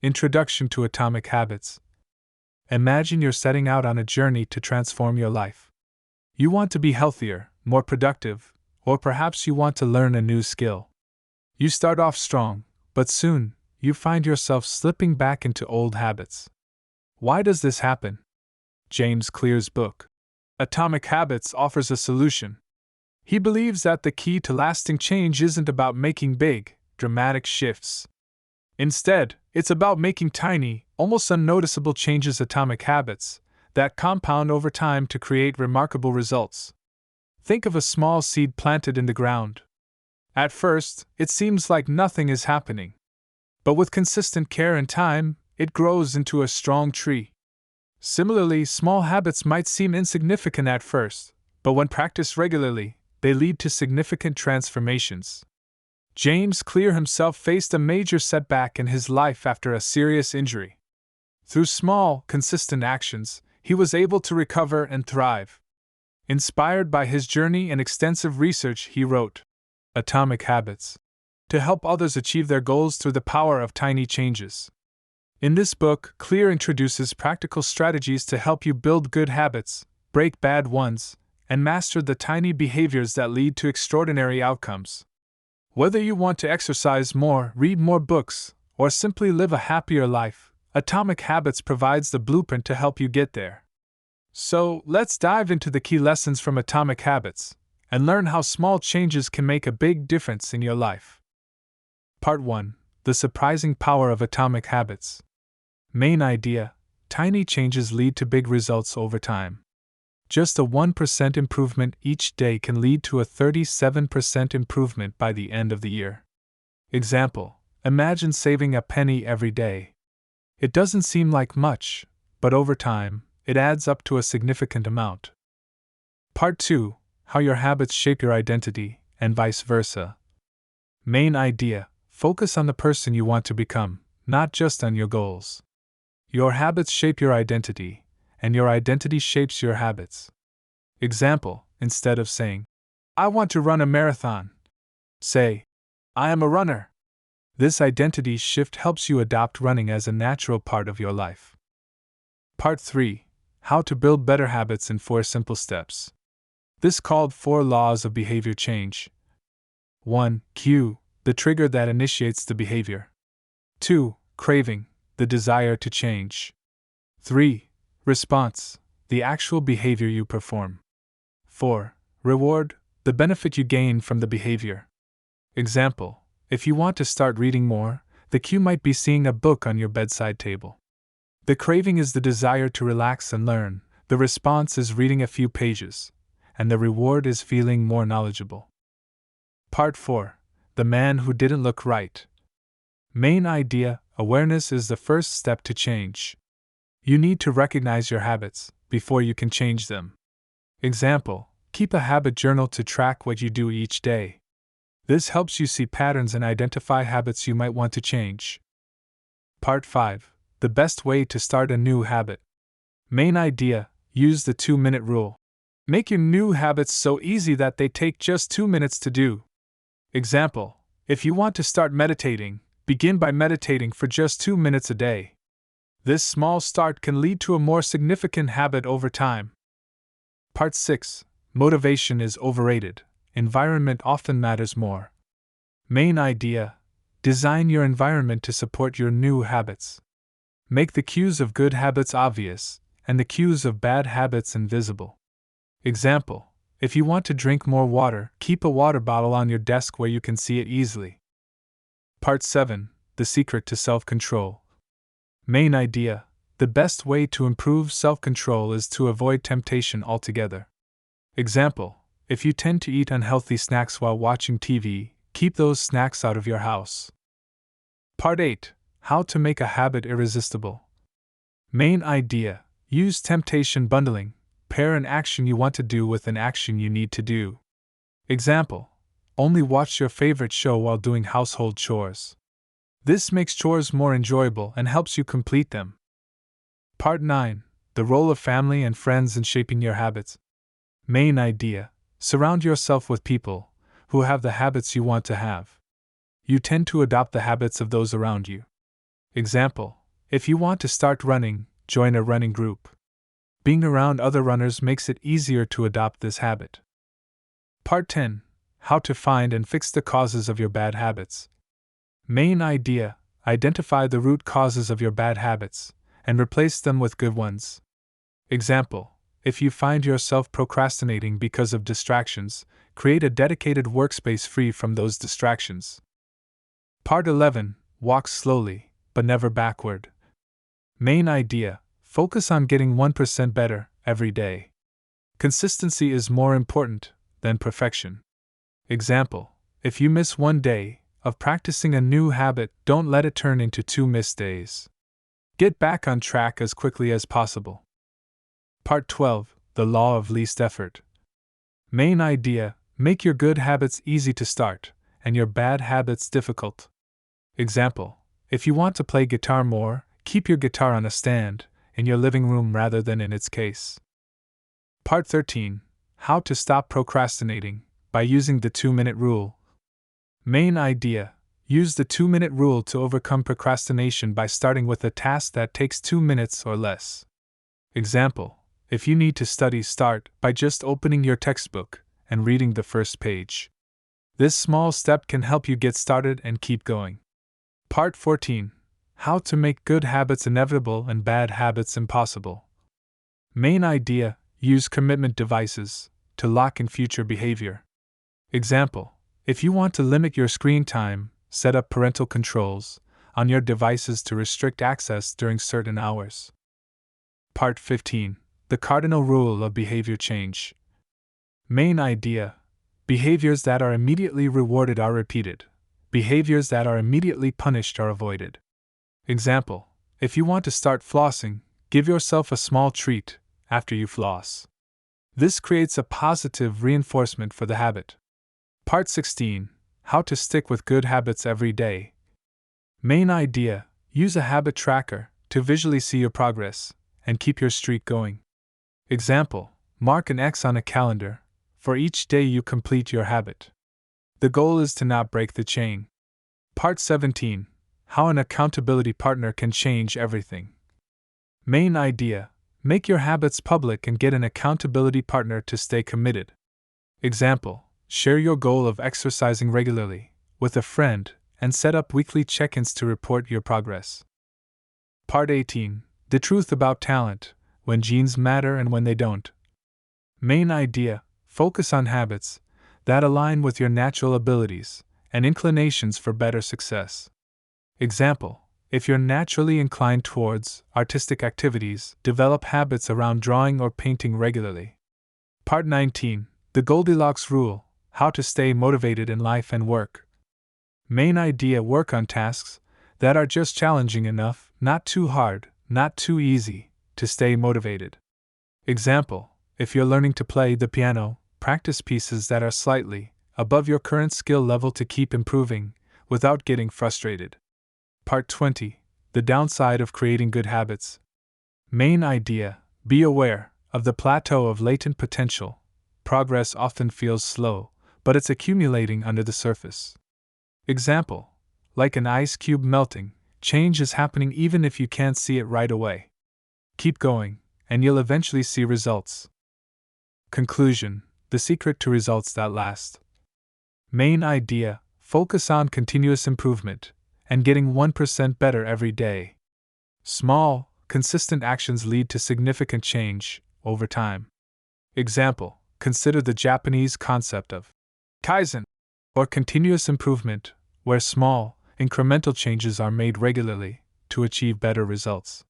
Introduction to Atomic Habits. Imagine you're setting out on a journey to transform your life. You want to be healthier, more productive, or perhaps you want to learn a new skill. You start off strong, but soon, you find yourself slipping back into old habits. Why does this happen? James Clear's book, Atomic Habits, offers a solution. He believes that the key to lasting change isn't about making big, dramatic shifts. Instead, it's about making tiny, almost unnoticeable changes, atomic habits, that compound over time to create remarkable results. Think of a small seed planted in the ground. At first, it seems like nothing is happening. But with consistent care and time, it grows into a strong tree. Similarly, small habits might seem insignificant at first, but when practiced regularly, they lead to significant transformations. James Clear himself faced a major setback in his life after a serious injury. Through small, consistent actions, he was able to recover and thrive. Inspired by his journey and extensive research, he wrote Atomic Habits to help others achieve their goals through the power of tiny changes. In this book, Clear introduces practical strategies to help you build good habits, break bad ones, and master the tiny behaviors that lead to extraordinary outcomes. Whether you want to exercise more, read more books, or simply live a happier life, Atomic Habits provides the blueprint to help you get there. So, let's dive into the key lessons from Atomic Habits and learn how small changes can make a big difference in your life. Part 1. The surprising power of Atomic Habits. Main idea: tiny changes lead to big results over time. Just a 1% improvement each day can lead to a 37% improvement by the end of the year. Example: imagine saving a penny every day. It doesn't seem like much, but over time, it adds up to a significant amount. Part 2. How your habits shape your identity, and vice versa. Main idea: focus on the person you want to become, not just on your goals. Your habits shape your identity, and your identity shapes your habits. Example: instead of saying, "I want to run a marathon," say, "I am a runner." This identity shift helps you adopt running as a natural part of your life. Part 3. How to build better habits in 4 simple steps. This called 4 laws of behavior change. 1. Cue, the trigger that initiates the behavior. 2. Craving, the desire to change. 3. Response, the actual behavior you perform. 4. Reward, the benefit you gain from the behavior. Example: if you want to start reading more, the cue might be seeing a book on your bedside table. The craving is the desire to relax and learn, the response is reading a few pages, and the reward is feeling more knowledgeable. Part 4. The man who didn't look right. Main idea: awareness is the first step to change. You need to recognize your habits before you can change them. Example: keep a habit journal to track what you do each day. This helps you see patterns and identify habits you might want to change. Part 5. The best way to start a new habit. Main idea: use the 2-minute rule. Make your new habits so easy that they take just 2 minutes to do. Example: if you want to start meditating, begin by meditating for just 2 minutes a day. This small start can lead to a more significant habit over time. Part 6. Motivation is overrated. Environment often matters more. Main idea: design your environment to support your new habits. Make the cues of good habits obvious, and the cues of bad habits invisible. Example: if you want to drink more water, keep a water bottle on your desk where you can see it easily. Part 7. The secret to self-control. Main idea: the best way to improve self-control is to avoid temptation altogether. Example: if you tend to eat unhealthy snacks while watching TV, keep those snacks out of your house. Part 8. How to make a habit irresistible. Main idea: use temptation bundling. Pair an action you want to do with an action you need to do. Example: only watch your favorite show while doing household chores. This makes chores more enjoyable and helps you complete them. Part 9. The role of family and friends in shaping your habits. Main idea: surround yourself with people who have the habits you want to have. You tend to adopt the habits of those around you. Example: if you want to start running, join a running group. Being around other runners makes it easier to adopt this habit. Part 10: How to find and fix the causes of your bad habits. Main idea: identify the root causes of your bad habits and replace them with good ones. Example: if you find yourself procrastinating because of distractions, create a dedicated workspace free from those distractions. Part 11: Walk slowly, but never backward. Main idea: focus on getting 1% better every day. Consistency is more important than perfection. Example: if you miss one day of practicing a new habit, don't let it turn into 2 missed days. Get back on track as quickly as possible. Part 12: The Law of Least Effort. Main idea: make your good habits easy to start, and your bad habits difficult. Example: if you want to play guitar more, keep your guitar on a stand in your living room rather than in its case. Part 13: How to stop procrastinating by using the 2-minute rule. Main idea: use the 2-minute rule to overcome procrastination by starting with a task that takes 2 minutes or less. Example: if you need to study, start by just opening your textbook and reading the first page. This small step can help you get started and keep going. Part 14: How to make good habits inevitable and bad habits impossible. Main idea: use commitment devices to lock in future behavior. Example: if you want to limit your screen time, set up parental controls on your devices to restrict access during certain hours. Part 15: The Cardinal Rule of Behavior Change. Main idea: behaviors that are immediately rewarded are repeated. Behaviors that are immediately punished are avoided. Example: if you want to start flossing, give yourself a small treat after you floss. This creates a positive reinforcement for the habit. Part 16: How to stick with good habits every day. Main idea: use a habit tracker to visually see your progress and keep your streak going. Example: mark an X on a calendar for each day you complete your habit. The goal is to not break the chain. Part 17: How an accountability partner can change everything. Main idea: make your habits public and get an accountability partner to stay committed. Example: share your goal of exercising regularly with a friend and set up weekly check-ins to report your progress. Part 18: The Truth About Talent, when genes matter and when they don't. Main idea: focus on habits that align with your natural abilities and inclinations for better success. Example: if you're naturally inclined towards artistic activities, develop habits around drawing or painting regularly. Part 19: The Goldilocks Rule, how to stay motivated in life and work. Main idea: work on tasks that are just challenging enough, not too hard, not too easy, to stay motivated. Example: if you're learning to play the piano, practice pieces that are slightly above your current skill level to keep improving without getting frustrated. Part 20: The Downside of Creating Good Habits. Main idea: be aware of the plateau of latent potential. Progress often feels slow, but it's accumulating under the surface. Example: like an ice cube melting, change is happening even if you can't see it right away. Keep going, and you'll eventually see results. Conclusion: the secret to results that last. Main idea: focus on continuous improvement and getting 1% better every day. Small, consistent actions lead to significant change over time. Example: consider the Japanese concept of Kaizen, or continuous improvement, where small, incremental changes are made regularly to achieve better results.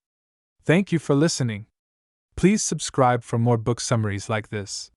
Thank you for listening. Please subscribe for more book summaries like this.